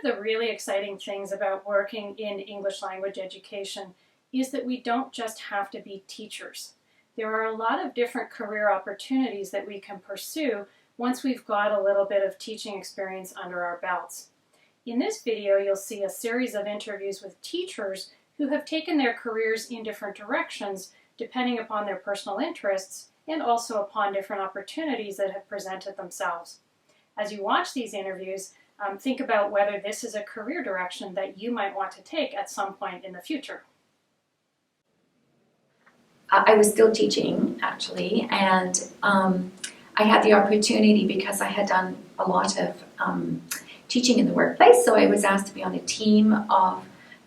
the really exciting things about working in English language education is that we don't just have to be teachers. There are a lot of different career opportunities that we can pursue once we've got a little bit of teaching experience under our belts. In this video, you'll see a series of interviews with teachers who have taken their careers in different directions depending upon their personal interests and also upon different opportunities that have presented themselves. As you watch these interviews, think about whether this is a career direction that you might want to take at some point in the future. I was still teaching, actually, and I had the opportunity because I had done a lot of teaching in the workplace, so I was asked to be on a team of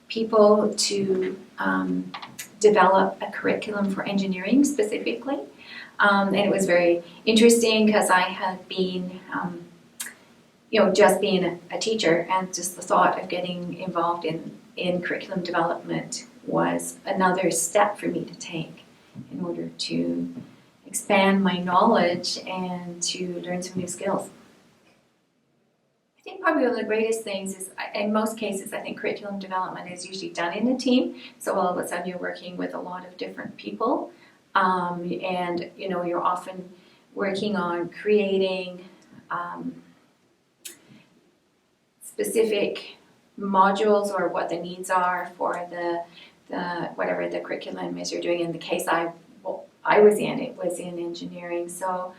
people to develop a curriculum for engineering specifically, and it was very interesting because I had been just being a teacher, and just the thought of getting involved in curriculum development was another step for me to take in order to expand my knowledge and to learn some new skills. I think probably one of the greatest things is, in most cases, I think curriculum development is usually done in a team. So all of a sudden you're working with a lot of different people, and you're often working on creating specific modules or what the needs are for the whatever the curriculum is you're doing. In the case I was in, it was in engineering. So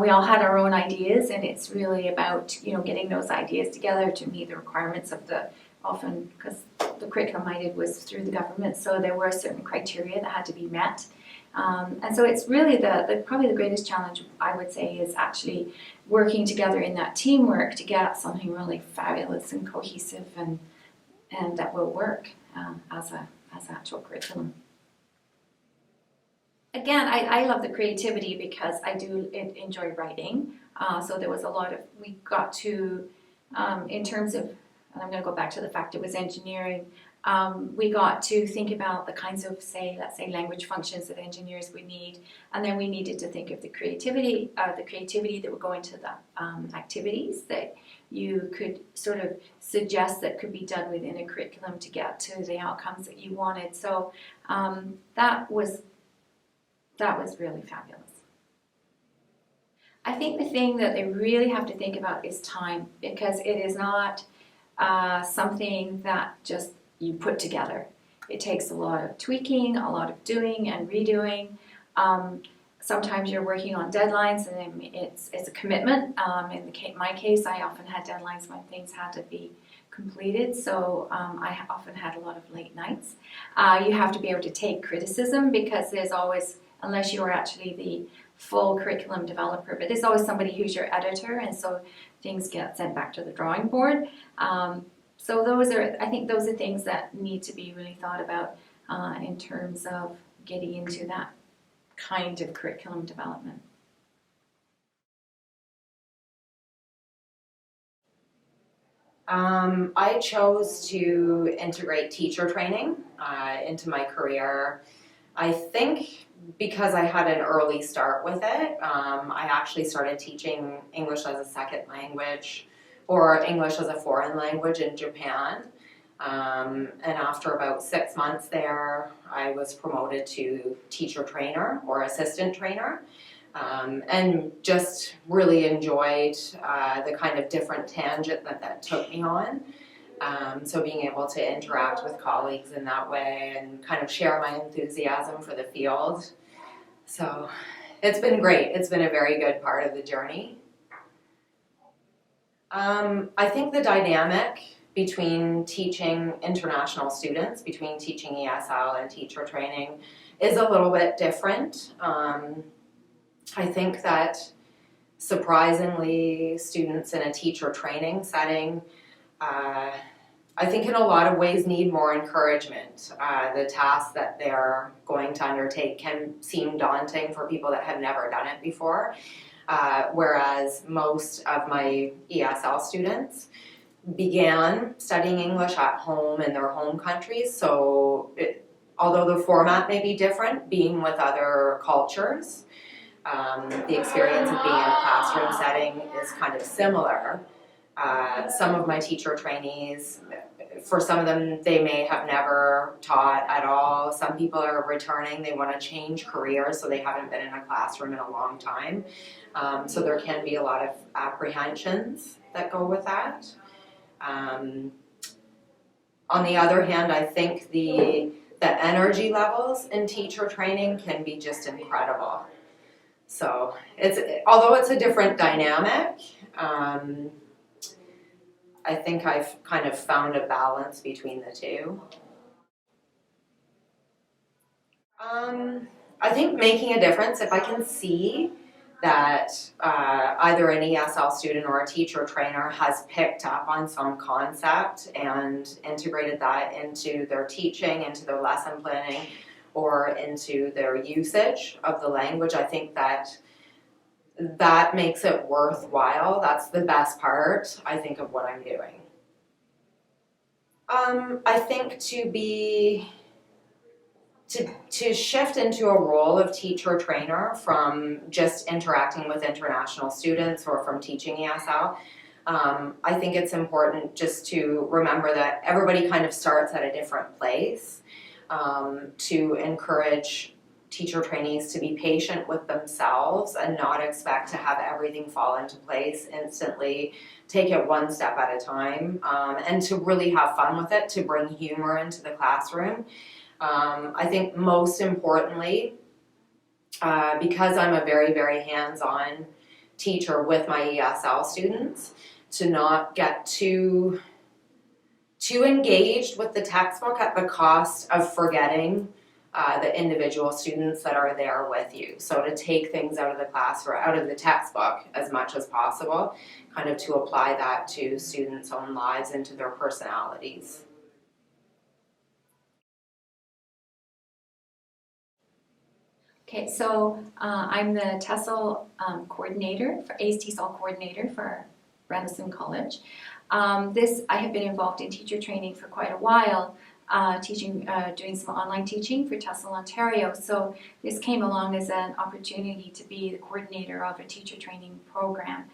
we all had our own ideas, and it's really about getting those ideas together to meet the requirements of often because the curriculum I did was through the government, so there were certain criteria that had to be met. And so it's really probably the greatest challenge, I would say, is actually working together in that teamwork to get something really fabulous and cohesive and that will work as actual curriculum. Again, I love the creativity because I do enjoy writing. So there was a lot of, we got to, in terms of, and I'm going to go back to the fact it was engineering, we got to think about the kinds of, let's say language functions that engineers would need, and then we needed to think of the creativity that would go into the activities that you could sort of suggest that could be done within a curriculum to get to the outcomes that you wanted. So that was really fabulous. I think the thing that they really have to think about is time, because it is not something that just you put together. It takes a lot of tweaking, a lot of doing and redoing. Sometimes you're working on deadlines, and it's a commitment. In my case, I often had deadlines when things had to be completed, so I often had a lot of late nights. You have to be able to take criticism, because there's always, unless you are actually the full curriculum developer, but there's always somebody who's your editor, and so things get sent back to the drawing board. So I think those are things that need to be really thought about in terms of getting into that kind of curriculum development. I chose to integrate teacher training into my career. I think because I had an early start with it, I actually started teaching English as a second language or English as a foreign language in Japan. And after about 6 months there, I was promoted to teacher trainer or assistant trainer, and just really enjoyed the kind of different tangent that took me on. So being able to interact with colleagues in that way and kind of share my enthusiasm for the field. So it's been great. It's been a very good part of the journey. I think the dynamic between teaching international students, between teaching ESL and teacher training, is a little bit different. I think that surprisingly, students in a teacher training setting, I think in a lot of ways need more encouragement. The tasks that they're going to undertake can seem daunting for people that have never done it before. Whereas most of my ESL students began studying English at home in their home countries, so although the format may be different, being with other cultures, the experience of being in a classroom setting is kind of similar. Some of my teacher trainees, for some of them, they may have never taught at all. Some people are returning, they want to change careers, so they haven't been in a classroom in a long time. So there can be a lot of apprehensions that go with that. On the other hand, I think the energy levels in teacher training can be just incredible. So although it's a different dynamic, I think I've kind of found a balance between the two. I think making a difference, if I can see that either an ESL student or a teacher trainer has picked up on some concept and integrated that into their teaching, into their lesson planning, or into their usage of the language, I think that makes it worthwhile. That's the best part, I think, of what I'm doing. I think to shift into a role of teacher trainer from just interacting with international students or from teaching ESL, I think it's important just to remember that everybody kind of starts at a different place, to encourage teacher trainees to be patient with themselves and not expect to have everything fall into place instantly. Take it one step at a time, and to really have fun with it, to bring humor into the classroom. I think most importantly, because I'm a very, very hands-on teacher with my ESL students, to not get too engaged with the textbook at the cost of forgetting the individual students that are there with you. So to take things out of the class or out of the textbook as much as possible, kind of to apply that to students' own lives and to their personalities. Okay, so I'm the TESOL coordinator, TESOL coordinator for Renison College. I have been involved in teacher training for quite a while, doing some online teaching for TESOL Ontario. So this came along as an opportunity to be the coordinator of a teacher training program.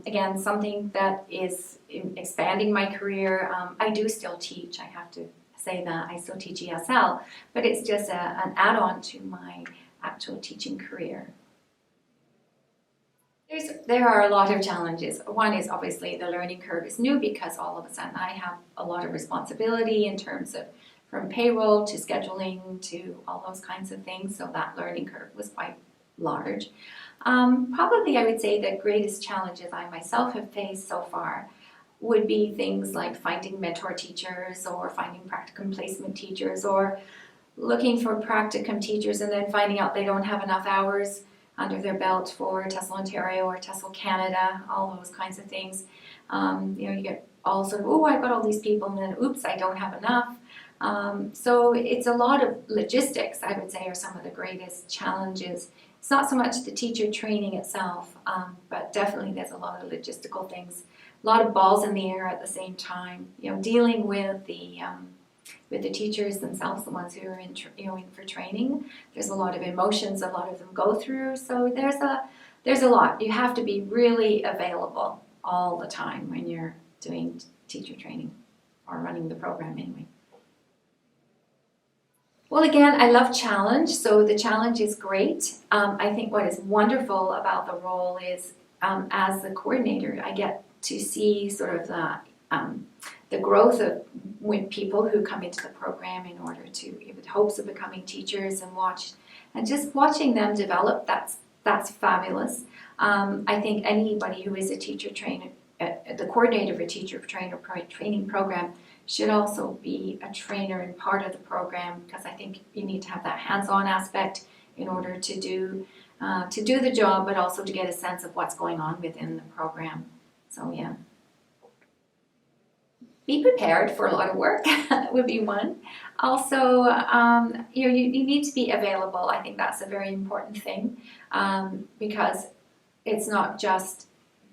Again, something that is expanding my career. I do still teach, I have to say that. I still teach ESL, but it's just an add-on to my actual teaching career. There are a lot of challenges. One is obviously the learning curve is new because all of a sudden I have a lot of responsibility in terms of from payroll to scheduling to all those kinds of things, so that learning curve was quite large. Probably I would say the greatest challenges I myself have faced so far would be things like finding mentor teachers or finding practicum placement teachers or looking for practicum teachers and then finding out they don't have enough hours under their belt for TESOL Ontario or TESOL Canada, all those kinds of things. You get all sort of, oh, I've got all these people, and then, oops, I don't have enough. So it's a lot of logistics, I would say, are some of the greatest challenges. It's not so much the teacher training itself, but definitely there's a lot of logistical things, a lot of balls in the air at the same time. Dealing with the teachers themselves, the ones who are in for training. There's a lot of emotions a lot of them go through, so there's a lot. You have to be really available all the time when you're doing teacher training or running the program anyway. Well, again, I love challenge, so the challenge is great. I think what is wonderful about the role is as the coordinator, I get to see sort of the growth of when people who come into the program in order to, with hopes of becoming teachers and just watching them develop, that's fabulous. I think anybody who is a teacher trainer, the coordinator of a teacher trainer training program should also be a trainer and part of the program, because I think you need to have that hands-on aspect in order to do the job, but also to get a sense of what's going on within the program. So yeah. Be prepared for a lot of work would be one. Also, you need to be available. I think that's a very important thing, because it's not just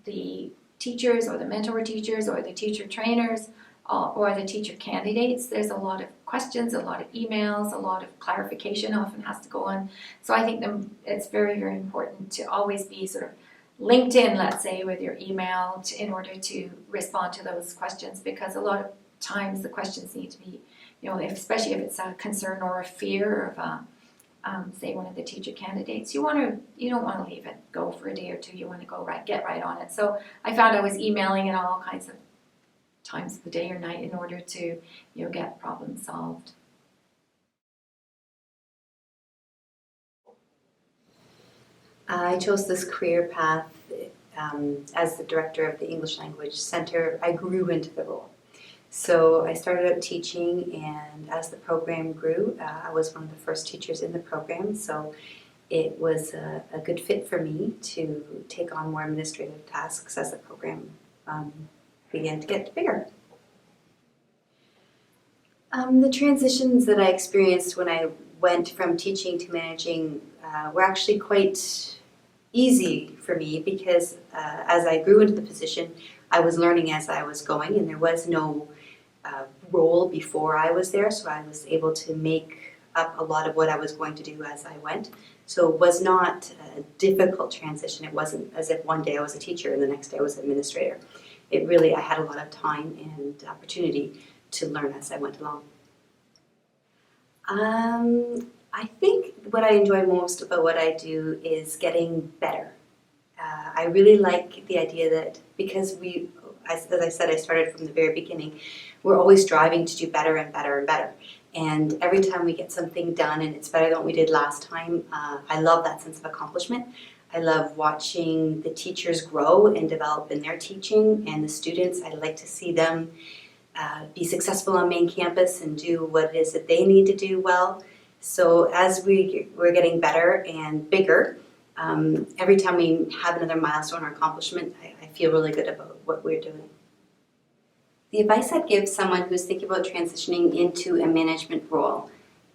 the teachers or the mentor teachers or the teacher trainers or the teacher candidates. There's a lot of questions, a lot of emails, a lot of clarification often has to go on. So I think it's very, very important to always be sort of LinkedIn, let's say, with your email in order to respond to those questions, because a lot of times the questions need to be, especially if it's a concern or a fear of say one of the teacher candidates, you don't want to leave it go for a day or two. You want to get right on it. So I found I was emailing at all kinds of times of the day or night in order to get problems solved. I chose this career path as the director of the English Language Center. I grew into the role. So I started out teaching, and as the program grew, I was one of the first teachers in the program. So it was a good fit for me to take on more administrative tasks as the program began to get bigger. The transitions that I experienced when I went from teaching to managing were actually quite easy for me, because as I grew into the position, I was learning as I was going, and there was no role before I was there, so I was able to make up a lot of what I was going to do as I went. So it was not a difficult transition. It wasn't as if one day I was a teacher and the next day I was an administrator. I had a lot of time and opportunity to learn as I went along. I think what I enjoy most about what I do is getting better. I really like the idea that because as I said, I started from the very beginning, we're always striving to do better and better and better. And every time we get something done and it's better than what we did last time, I love that sense of accomplishment. I love watching the teachers grow and develop in their teaching, and the students, I like to see them be successful on main campus and do what it is that they need to do well. So as we're getting better and bigger, every time we have another milestone or accomplishment, I feel really good about what we're doing. The advice I'd give someone who's thinking about transitioning into a management role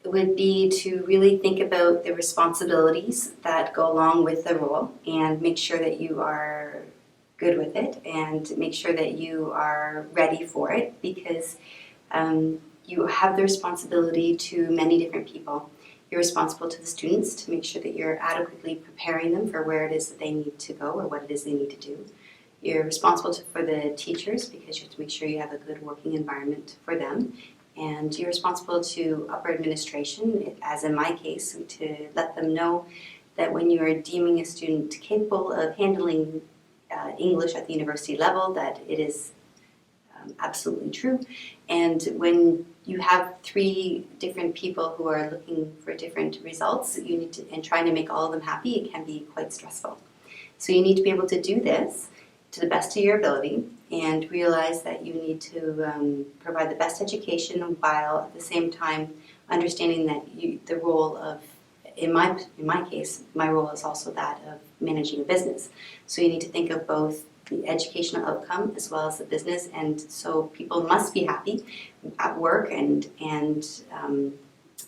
would be to really think about the responsibilities that go along with the role, and make sure that you are good with it, and make sure that you are ready for it, because you have the responsibility to many different people. You're responsible to the students to make sure that you're adequately preparing them for where it is that they need to go or what it is they need to do. You're responsible for the teachers, because you have to make sure you have a good working environment for them. And you're responsible to upper administration, as in my case, to let them know that when you are deeming a student capable of handling English at the university level, that it is absolutely true. And when you have 3 different people who are looking for different results, and trying to make all of them happy, it can be quite stressful. So you need to be able to do this to the best of your ability, and realize that you need to provide the best education, while at the same time understanding that the role of, in my case, my role is also that of managing a business. So you need to think of both the educational outcome as well as the business, and so people must be happy at work, and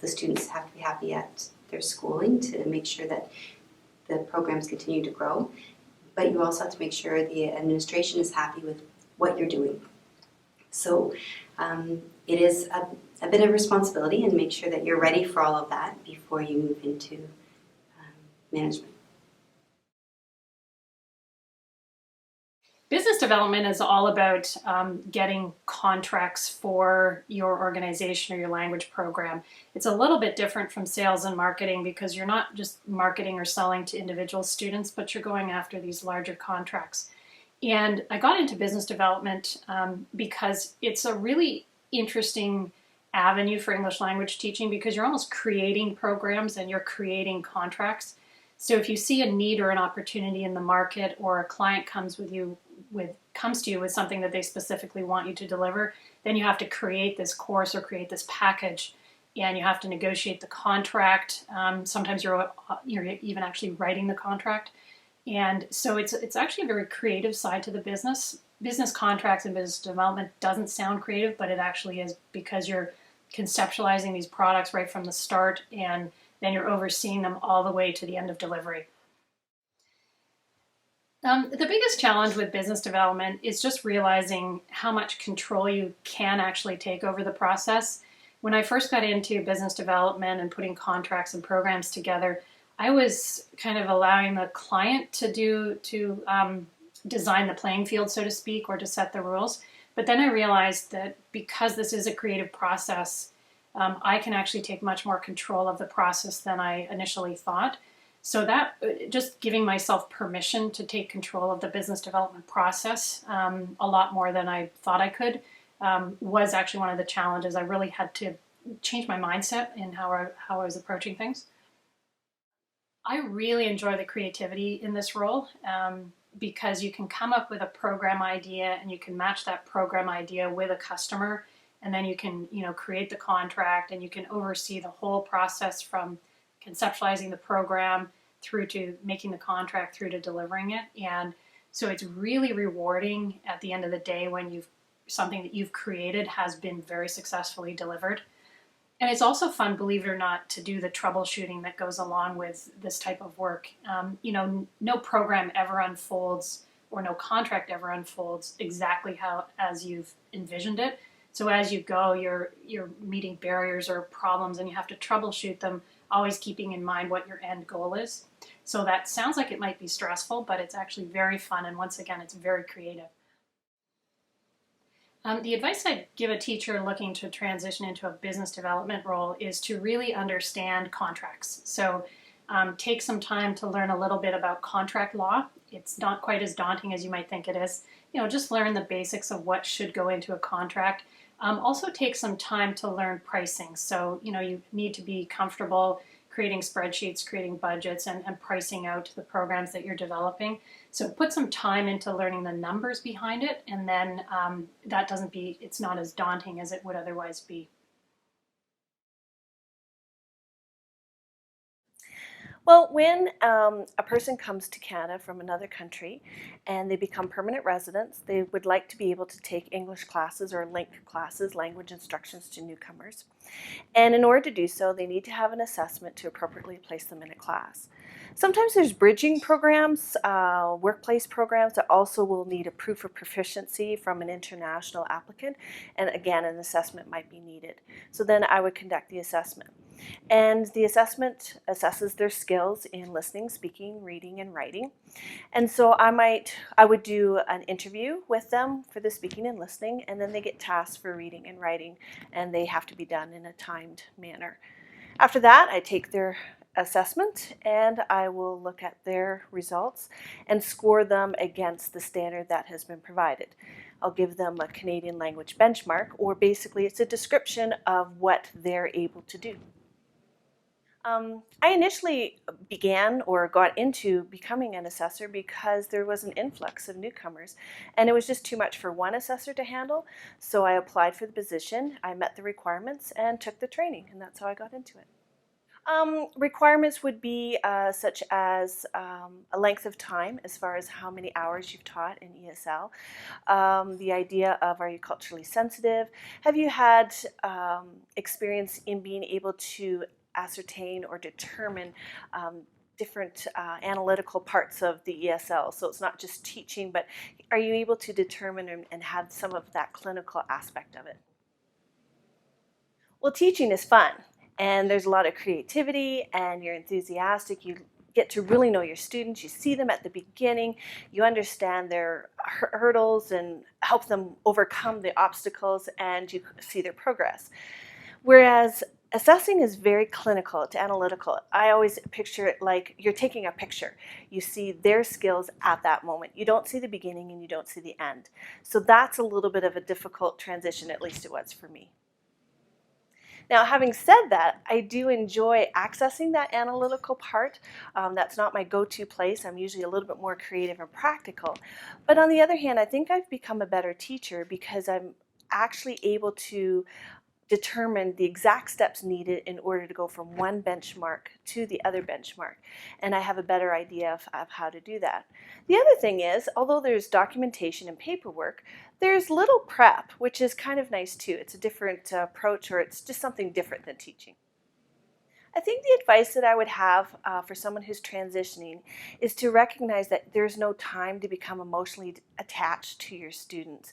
the students have to be happy at their schooling to make sure that the programs continue to grow. But you also have to make sure the administration is happy with what you're doing. So it is a bit of responsibility, and make sure that you're ready for all of that before you move into management. Business development is all about getting contracts for your organization or your language program. It's a little bit different from sales and marketing, because you're not just marketing or selling to individual students, but you're going after these larger contracts. And I got into business development because it's a really interesting avenue for English language teaching, because you're almost creating programs and you're creating contracts. So if you see a need or an opportunity in the market, or a client comes to you with something that they specifically want you to deliver, then you have to create this course or create this package, and you have to negotiate the contract. Sometimes you're even actually writing the contract, and so it's actually a very creative side to the business. Business contracts and business development doesn't sound creative, but it actually is, because you're conceptualizing these products right from the start, and then you're overseeing them all the way to the end of delivery. The biggest challenge with business development is just realizing how much control you can actually take over the process. When I first got into business development and putting contracts and programs together, I was kind of allowing the client to design the playing field, so to speak, or to set the rules. But then I realized that because this is a creative process, I can actually take much more control of the process than I initially thought. So that just giving myself permission to take control of the business development process a lot more than I thought I could was actually one of the challenges. I really had to change my mindset in how I was approaching things. I really enjoy the creativity in this role because you can come up with a program idea and you can match that program idea with a customer, and then you can create the contract and you can oversee the whole process from conceptualizing the program through to making the contract through to delivering it. And so it's really rewarding at the end of the day when something that you've created has been very successfully delivered. And it's also fun, believe it or not, to do the troubleshooting that goes along with this type of work. No program ever unfolds or no contract ever unfolds exactly as you've envisioned it. So as you go, you're meeting barriers or problems and you have to troubleshoot them, always keeping in mind what your end goal is. So that sounds like it might be stressful, but it's actually very fun. And once again, it's very creative. The advice I'd give a teacher looking to transition into a business development role is to really understand contracts. So take some time to learn a little bit about contract law. It's not quite as daunting as you might think it is. Just learn the basics of what should go into a contract. Also take some time to learn pricing. So, you need to be comfortable creating spreadsheets, creating budgets, and pricing out the programs that you're developing. So put some time into learning the numbers behind it, and then it's not as daunting as it would otherwise be. Well, when a person comes to Canada from another country and they become permanent residents, they would like to be able to take English classes or linked classes, language instructions to newcomers. And in order to do so, they need to have an assessment to appropriately place them in a class. Sometimes there's bridging programs, workplace programs that also will need a proof of proficiency from an international applicant. And again, an assessment might be needed. So then I would conduct the assessment. And the assessment assesses their skills in listening, speaking, reading, and writing. And so I would do an interview with them for the speaking and listening, and then they get tasks for reading and writing, and they have to be done in a timed manner. After that, I take their assessment and I will look at their results and score them against the standard that has been provided. I'll give them a Canadian language benchmark, or basically it's a description of what they're able to do. I initially began or got into becoming an assessor because there was an influx of newcomers and it was just too much for one assessor to handle. So I applied for the position, I met the requirements and took the training, and that's how I got into it. Requirements would be such as a length of time as far as how many hours you've taught in ESL. The idea of, are you culturally sensitive? Have you had experience in being able to ascertain or determine different analytical parts of the ESL? So it's not just teaching, but are you able to determine and have some of that clinical aspect of it? Well, teaching is fun. And there's a lot of creativity and you're enthusiastic. You get to really know your students. You see them at the beginning. You understand their hurdles and help them overcome the obstacles, and you see their progress. Whereas assessing is very clinical, it's analytical. I always picture it like you're taking a picture. You see their skills at that moment. You don't see the beginning and you don't see the end. So that's a little bit of a difficult transition, at least it was for me. Now, having said that, I do enjoy accessing that analytical part. That's not my go-to place. I'm usually a little bit more creative and practical. But on the other hand, I think I've become a better teacher because I'm actually able to determine the exact steps needed in order to go from one benchmark to the other benchmark. And I have a better idea of how to do that. The other thing is, although there's documentation and paperwork, there's little prep, which is kind of nice too. It's a different approach, or it's just something different than teaching. I think the advice that I would have for someone who's transitioning is to recognize that there's no time to become emotionally attached to your students.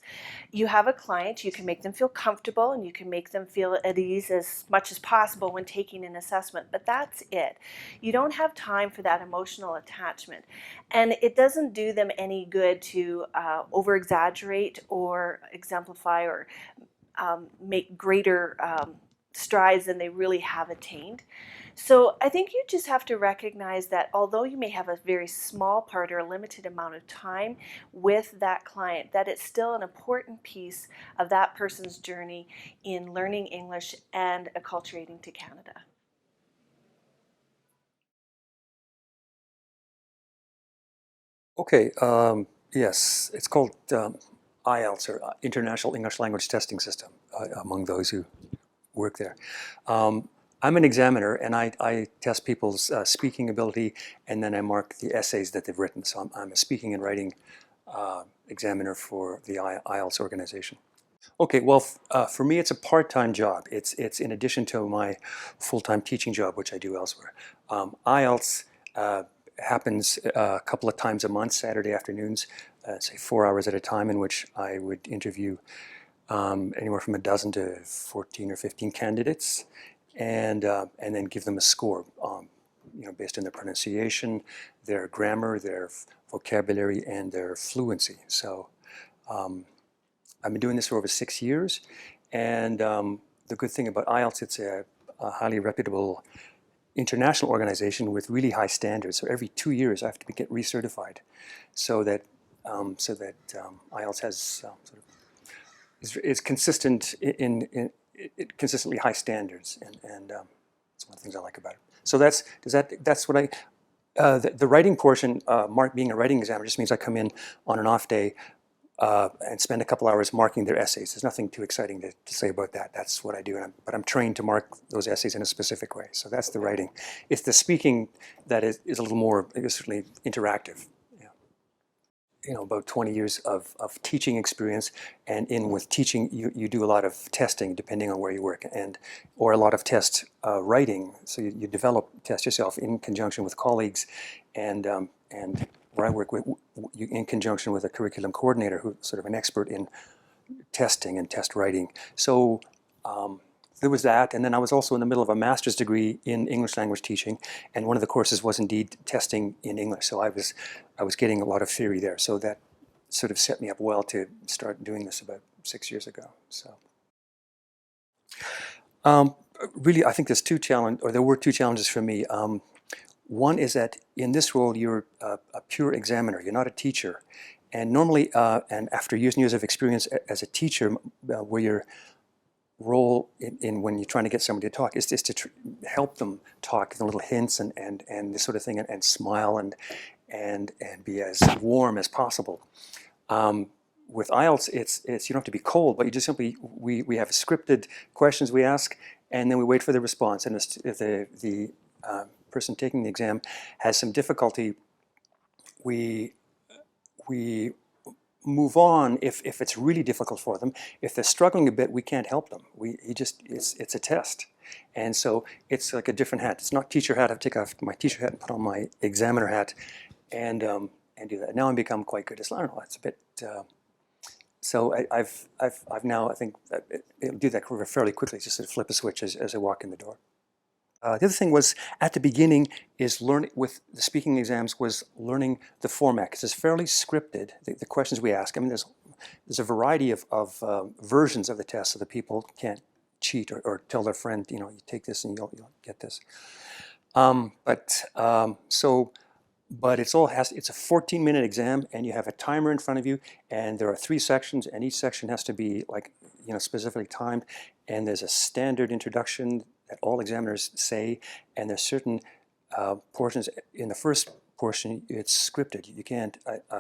You have a client, you can make them feel comfortable and you can make them feel at ease as much as possible when taking an assessment, but that's it. You don't have time for that emotional attachment. And it doesn't do them any good to over-exaggerate or exemplify or make greater strides than they really have attained. So I think you just have to recognize that although you may have a very small part or a limited amount of time with that client, that it's still an important piece of that person's journey in learning English and acculturating to Canada. Okay, yes, it's called IELTS, or International English Language Testing System, among those who work there. I'm an examiner, and I test people's speaking ability, and then I mark the essays that they've written. So I'm a speaking and writing examiner for the IELTS organization. Okay, well, for me, it's a part-time job. It's in addition to my full-time teaching job, which I do elsewhere. IELTS happens a couple of times a month, Saturday afternoons, say 4 hours at a time, in which I would interview anywhere from a dozen to 14 or 15 candidates, and then give them a score, based on their pronunciation, their grammar, their vocabulary, and their fluency. So I've been doing this for over 6 years, and the good thing about IELTS, it's a highly reputable international organization with really high standards. So every 2 years I have to get recertified, so that IELTS has sort of is consistent in consistently high standards, and that's one of the things I like about it. So that's what the writing portion, being a writing examiner, just means I come in on an off day and spend a couple hours marking their essays. There's nothing too exciting to say about that. That's what I do, but I'm trained to mark those essays in a specific way. So that's the writing. It's the speaking that is a little more, certainly, interactive. About 20 years of teaching experience, and with teaching, you do a lot of testing depending on where you work, or a lot of test writing. So you test yourself in conjunction with colleagues, and where I work with, in conjunction with a curriculum coordinator who's sort of an expert in testing and test writing. So there was that, and then I was also in the middle of a master's degree in English language teaching, and one of the courses was indeed testing in English. So I was getting a lot of theory there. So that sort of set me up well to start doing this about 6 years ago. So really, I think there were two challenges for me. One is that in this role, you're a pure examiner. You're not a teacher. And normally, and after years and years of experience as a teacher, where your role in when you're trying to get somebody to talk is to help them talk, the little hints and this sort of thing, and smile and be as warm as possible. With IELTS, it's you don't have to be cold, but you just simply, we have scripted questions we ask, and then we wait for the response. And if the person taking the exam has some difficulty, we move on if it's really difficult for them. If they're struggling a bit, we can't help them. It's a test. And so it's like a different hat. It's not teacher hat. I take off my teacher hat and put on my examiner hat and do that. Now I've become quite good. I don't know, it's a bit, so I've now, I think, it'll do that fairly quickly, just to flip a switch as I walk in the door. The other thing was, at the beginning, is learning with the speaking exams, was learning the format, because it's fairly scripted, the questions we ask. I mean, there's a variety of versions of the test, so that people can't cheat or tell their friend, you take this and you'll get this. But it's a 14-minute exam, and you have a timer in front of you, and there are 3 sections, and each section has to be specifically timed, and there's a standard introduction that all examiners say, and there's certain portions. In the first portion, it's scripted. You can't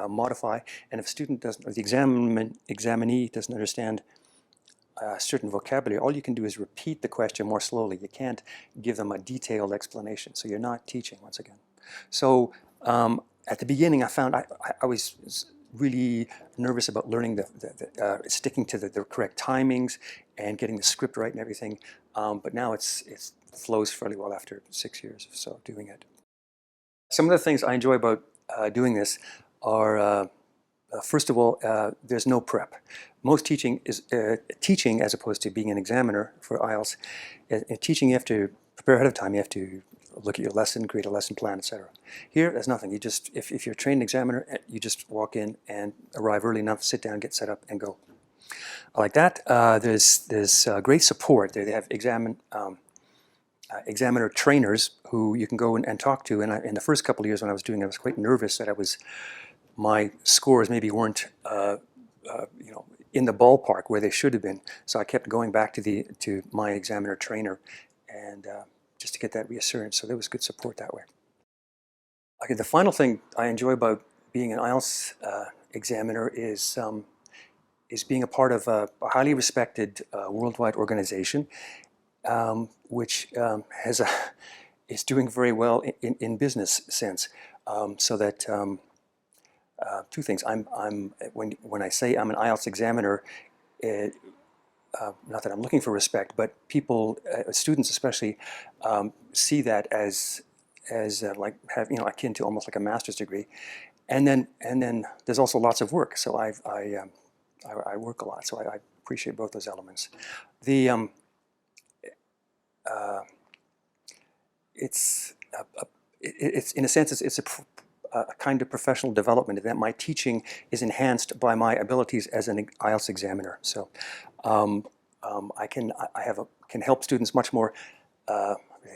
modify, and if a student doesn't, or the examinee doesn't understand certain vocabulary, all you can do is repeat the question more slowly. You can't give them a detailed explanation, so you're not teaching, once again. So at the beginning, I found I was really nervous about learning sticking to the correct timings and getting the script right and everything. But now it's flows fairly well after 6 years or so doing it. Some of the things I enjoy about doing this are, first of all, there's no prep. Most teaching is teaching as opposed to being an examiner for IELTS. Teaching, you have to prepare ahead of time. You have to look at your lesson, create a lesson plan, etc. Here, there's nothing. You just, if you're a trained examiner, you just walk in and arrive early enough, sit down, get set up, and go. I like that. There's great support. They have examiner trainers who you can go and talk to. And in the first couple of years when I was doing it, I was quite nervous that my scores maybe weren't in the ballpark where they should have been. So I kept going back to my examiner trainer and just to get that reassurance. So there was good support that way. Okay, the final thing I enjoy about being an IELTS examiner is being a part of a highly respected worldwide organization, which is doing very well in business sense. So that two things. When I say I'm an IELTS examiner, not that I'm looking for respect, but people, students especially, see that as like akin to almost like a master's degree, and then there's also lots of work. So I work a lot, so I appreciate both those elements. It's in a sense it's a kind of professional development in that my teaching is enhanced by my abilities as an IELTS examiner. So I can help students much more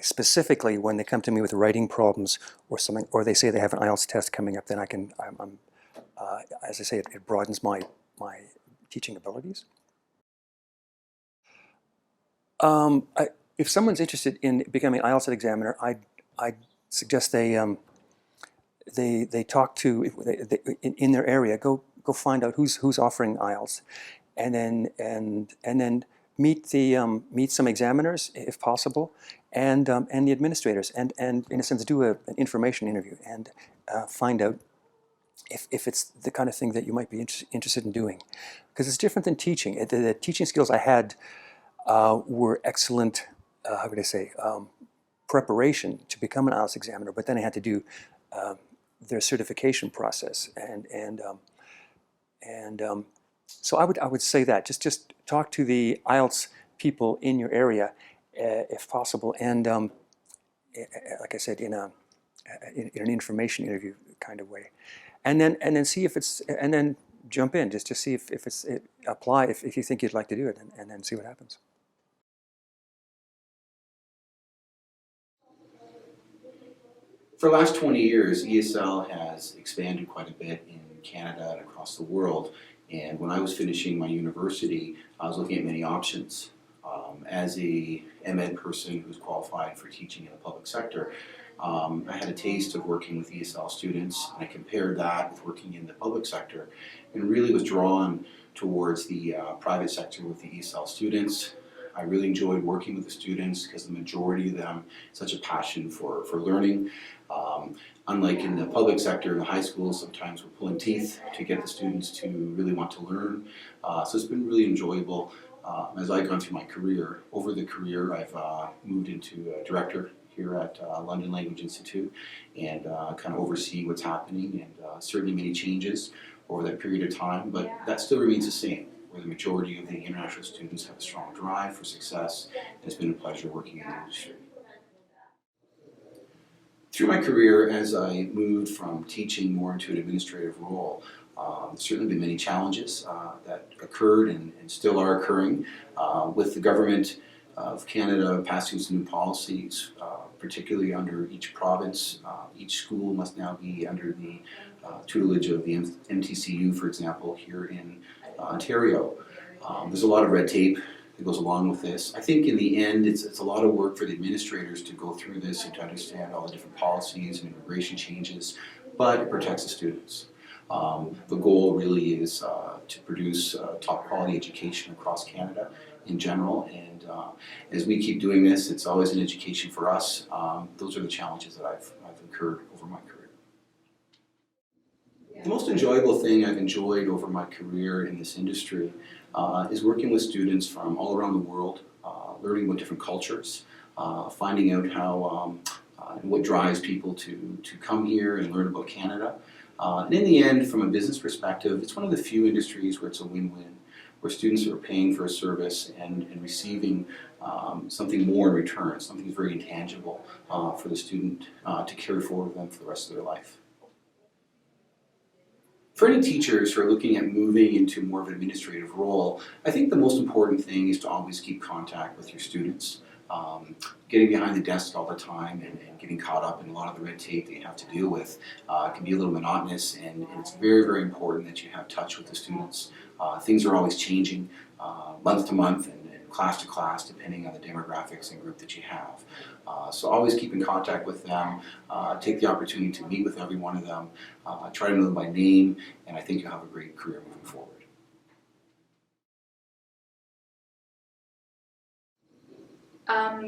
specifically when they come to me with writing problems or something, or they say they have an IELTS test coming up. Then as I say, it broadens my teaching abilities. If someone's interested in becoming an IELTS examiner, I suggest they talk to in their area. Go find out who's offering IELTS, and then meet some examiners if possible, and the administrators, and in a sense do an information interview and find out if it's the kind of thing that you might be interested in doing, because it's different than teaching. The teaching skills I had were excellent. How could I say? Preparation to become an IELTS examiner, but then I had to do their certification process, and so I would say that just talk to the IELTS people in your area if possible, and like I said, in an information interview kind of way, and then see if it's, and then jump in just to see if apply if you think you'd like to do it, and then see what happens. For the last 20 years, ESL has expanded quite a bit in Canada and across the world. And when I was finishing my university, I was looking at many options. As a MEd person who's qualified for teaching in the public sector, I had a taste of working with ESL students, and I compared that with working in the public sector, and really was drawn towards the private sector with the ESL students. I really enjoyed working with the students because the majority of them such a passion for learning. Unlike in the public sector, in the high schools, sometimes we're pulling teeth to get the students to really want to learn. So it's been really enjoyable as I've gone through my career. Over the career, I've moved into a director here at London Language Institute, and kind of oversee what's happening, and certainly many changes over that period of time, but that still remains the same, where the majority of the international students have a strong drive for success, and it's been a pleasure working in the industry. Through my career, as I moved from teaching more into an administrative role, certainly been many challenges that occurred and still are occurring with the government of Canada passing some new policies, particularly under each province. Each school must now be under the tutelage of the MTCU, for example, here in Ontario. There's a lot of red tape that goes along with this. I think in the end, it's a lot of work for the administrators to go through this and to understand all the different policies and immigration changes, but it protects the students. The goal really is to produce top quality education across Canada in general, and as we keep doing this, it's always an education for us. Those are the challenges that I've incurred over my career. The most enjoyable thing I've enjoyed over my career in this industry is working with students from all around the world, learning about different cultures, finding out how what drives people to come here and learn about Canada. And in the end, from a business perspective, it's one of the few industries where it's a win-win, where students are paying for a service and receiving something more in return, something very intangible for the student to carry forward with them for the rest of their life. For any teachers who are looking at moving into more of an administrative role, I think the most important thing is to always keep contact with your students. Getting behind the desk all the time and getting caught up in a lot of the red tape that you have to deal with can be a little monotonous, and it's very, very important that you have touch with the students. Things are always changing month to month and class to class, depending on the demographics and group that you have. So always keep in contact with them, take the opportunity to meet with every one of them, try to know them by name, and I think you'll have a great career moving forward.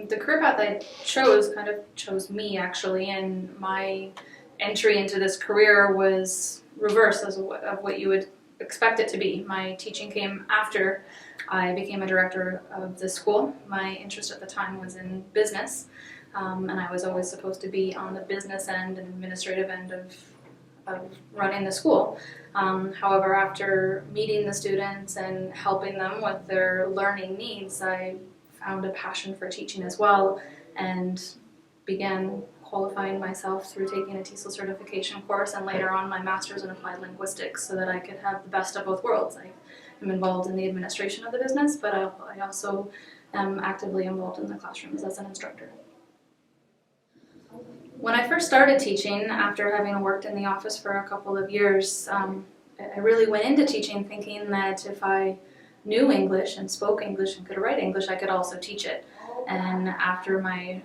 The career path I chose kind of chose me, actually, and my entry into this career was reverse of what you would expect it to be. My teaching came after I became a director of the school. My interest at the time was in business, and I was always supposed to be on the business end and administrative end of running the school. However, after meeting the students and helping them with their learning needs, I found a passion for teaching as well, and began qualifying myself through taking a TESOL certification course and later on my master's in applied linguistics, so that I could have the best of both worlds. I am involved in the administration of the business, but I also am actively involved in the classrooms as an instructor. When I first started teaching, after having worked in the office for a couple of years, I really went into teaching thinking that if I knew English and spoke English and could write English, I could also teach it. And after my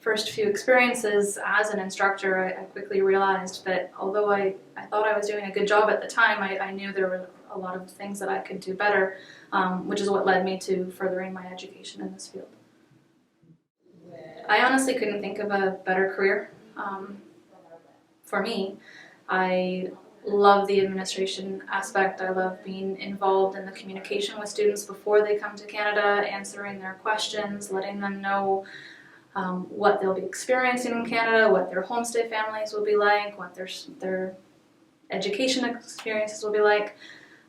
first few experiences as an instructor, I quickly realized that although I thought I was doing a good job at the time, I knew there were a lot of things that I could do better, which is what led me to furthering my education in this field. I honestly couldn't think of a better career for me. I love the administration aspect. I love being involved in the communication with students before they come to Canada, answering their questions, letting them know what they'll be experiencing in Canada, what their homestay families will be like, what their education experiences will be like.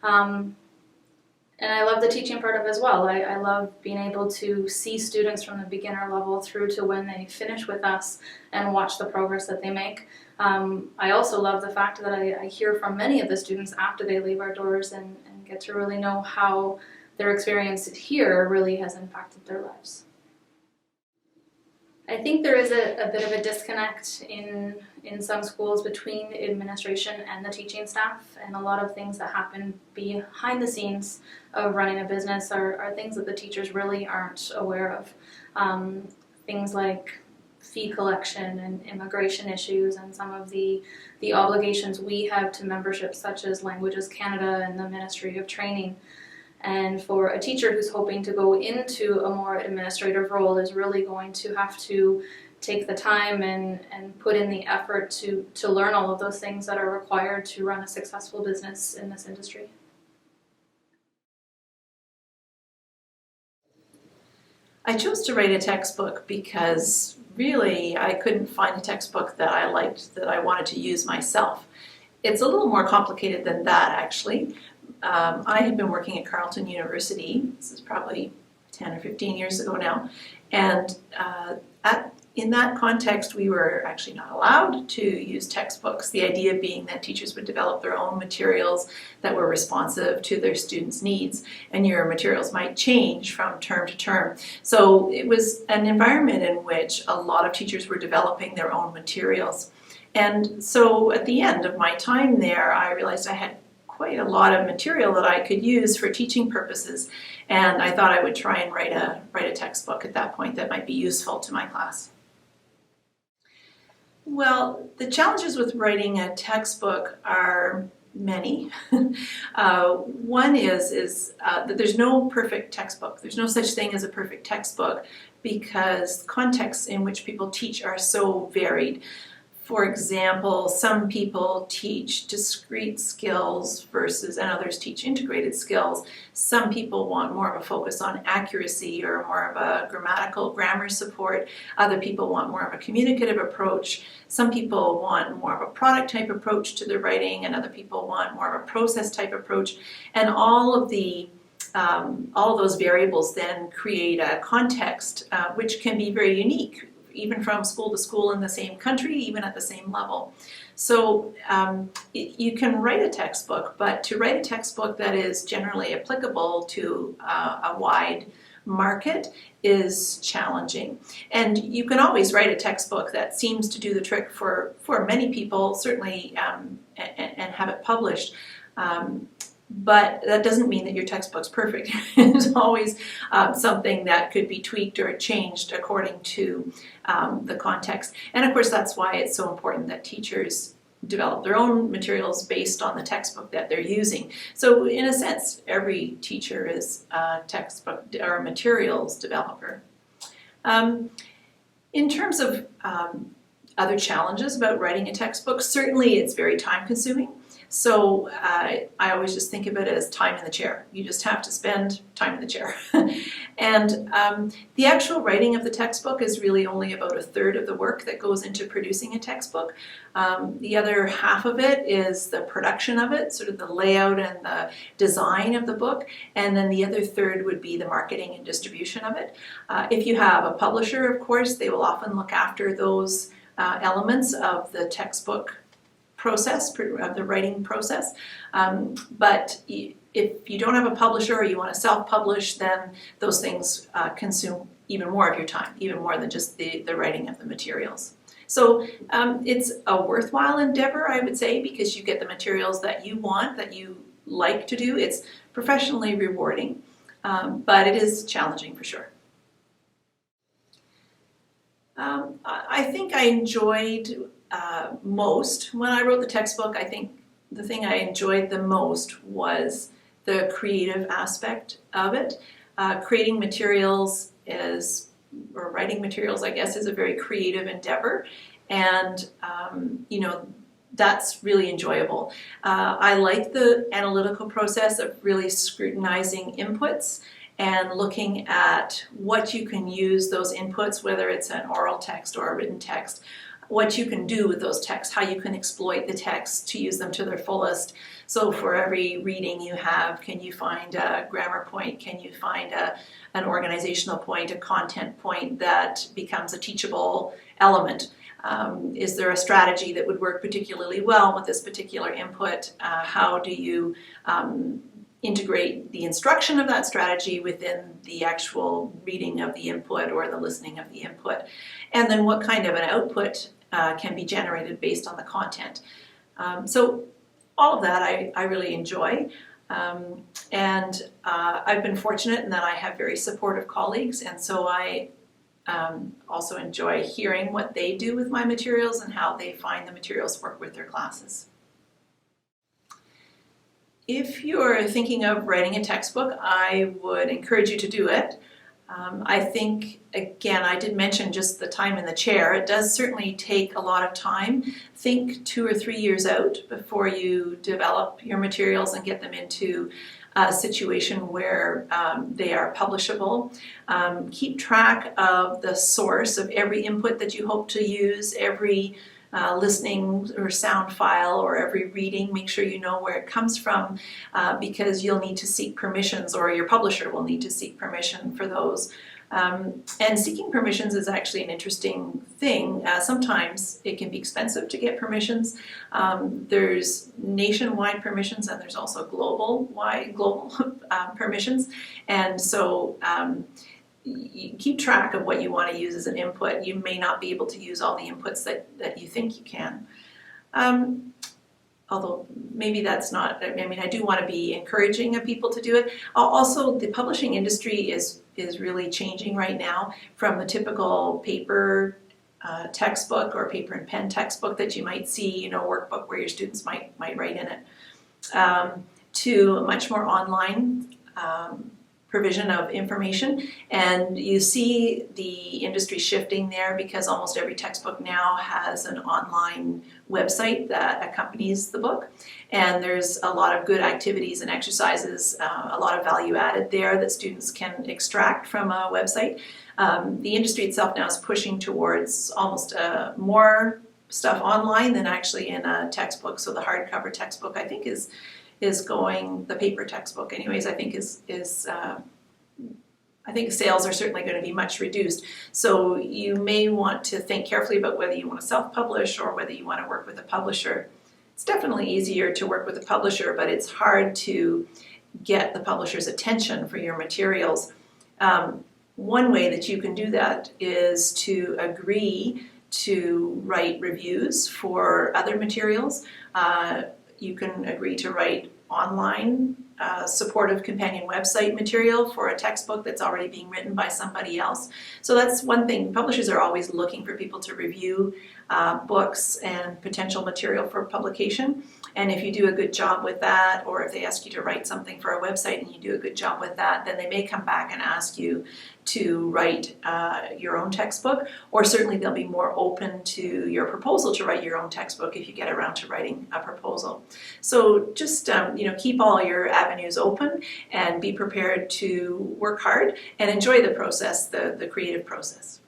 And I love the teaching part of it as well. I love being able to see students from the beginner level through to when they finish with us and watch the progress that they make. I also love the fact that I hear from many of the students after they leave our doors and get to really know how their experience here really has impacted their lives. I think there is a bit of a disconnect in some schools between administration and the teaching staff, and a lot of things that happen behind the scenes of running a business are things that the teachers really aren't aware of. Things like fee collection and immigration issues and some of the obligations we have to memberships such as Languages Canada and the Ministry of Training. And for a teacher who's hoping to go into a more administrative role is really going to have to take the time and put in the effort to learn all of those things that are required to run a successful business in this industry. I chose to write a textbook because really I couldn't find a textbook that I liked, that I wanted to use myself. It's a little more complicated than that, actually. I had been working at Carleton University, this is probably 10 or 15 years ago now, and in that context we were actually not allowed to use textbooks, the idea being that teachers would develop their own materials that were responsive to their students' needs, and your materials might change from term to term. So it was an environment in which a lot of teachers were developing their own materials. And so at the end of my time there, I realized I had quite a lot of material that I could use for teaching purposes, and I thought I would try and write a textbook at that point that might be useful to my class. Well, the challenges with writing a textbook are many. One is that there's no perfect textbook. There's no such thing as a perfect textbook because contexts in which people teach are so varied. For example, some people teach discrete skills and others teach integrated skills. Some people want more of a focus on accuracy or more of a grammar support. Other people want more of a communicative approach. Some people want more of a product type approach to their writing, and other people want more of a process type approach. And all of those variables then create a context which can be very unique, even from school to school in the same country, even at the same level. So you can write a textbook, but to write a textbook that is generally applicable to a wide market is challenging. And you can always write a textbook that seems to do the trick for many people, certainly, and have it published. But that doesn't mean that your textbook's perfect. It's always something that could be tweaked or changed according to the context. And of course, that's why it's so important that teachers develop their own materials based on the textbook that they're using. So in a sense, every teacher is a textbook or a materials developer. In terms of other challenges about writing a textbook, certainly it's very time consuming. So I always just think of it as time in the chair. You just have to spend time in the chair. And the actual writing of the textbook is really only about a third of the work that goes into producing a textbook. The other half of it is the production of it, sort of the layout and the design of the book. And then the other third would be the marketing and distribution of it. If you have a publisher, of course, they will often look after those elements of the textbook process, of the writing process. But if you don't have a publisher or you want to self-publish, then those things consume even more of your time, even more than just the writing of the materials. So it's a worthwhile endeavor, I would say, because you get the materials that you want, that you like to do. It's professionally rewarding, but it is challenging for sure. I think I enjoyed most when I wrote the textbook. I think the thing I enjoyed the most was the creative aspect of it. Creating materials or writing materials, I guess, is a very creative endeavor, and that's really enjoyable. I like the analytical process of really scrutinizing inputs and looking at what you can use those inputs, whether it's an oral text or a written text, what you can do with those texts, how you can exploit the text to use them to their fullest. So for every reading you have, can you find a grammar point? Can you find an organizational point, a content point that becomes a teachable element? Is there a strategy that would work particularly well with this particular input? How do you integrate the instruction of that strategy within the actual reading of the input or the listening of the input? And then what kind of an output can be generated based on the content? So all of that I really enjoy. And I've been fortunate in that I have very supportive colleagues, and so I also enjoy hearing what they do with my materials and how they find the materials work with their classes. If you're thinking of writing a textbook, I would encourage you to do it. I think, again, I did mention just the time in the chair. It does certainly take a lot of time. Think 2 or 3 years out before you develop your materials and get them into a situation where they are publishable. Keep track of the source of every input that you hope to use, every listening or sound file or every reading. Make sure you know where it comes from, because you'll need to seek permissions, or your publisher will need to seek permission for those. And seeking permissions is actually an interesting thing. Sometimes it can be expensive to get permissions. There's nationwide permissions, and there's also global permissions. And so you keep track of what you want to use as an input. You may not be able to use all the inputs that you think you can. Although maybe that's not, I mean, I do want to be encouraging of people to do it. Also, the publishing industry is really changing right now from the typical paper textbook or paper and pen textbook that you might see, workbook where your students might write in it, to a much more online provision of information. And you see the industry shifting there because almost every textbook now has an online website that accompanies the book. And there's a lot of good activities and exercises, a lot of value added there that students can extract from a website. The industry itself now is pushing towards almost more stuff online than actually in a textbook. So the hardcover textbook, I think, is going, the paper textbook anyways, I think I think sales are certainly going to be much reduced. So you may want to think carefully about whether you want to self-publish or whether you want to work with a publisher. It's definitely easier to work with a publisher, but it's hard to get the publisher's attention for your materials. One way that you can do that is to agree to write reviews for other materials. You can agree to write online supportive companion website material for a textbook that's already being written by somebody else. So that's one thing. Publishers are always looking for people to review books and potential material for publication. And if you do a good job with that, or if they ask you to write something for a website and you do a good job with that, then they may come back and ask you to write your own textbook, or certainly they'll be more open to your proposal to write your own textbook if you get around to writing a proposal. So just keep all your avenues open and be prepared to work hard and enjoy the process, the creative process.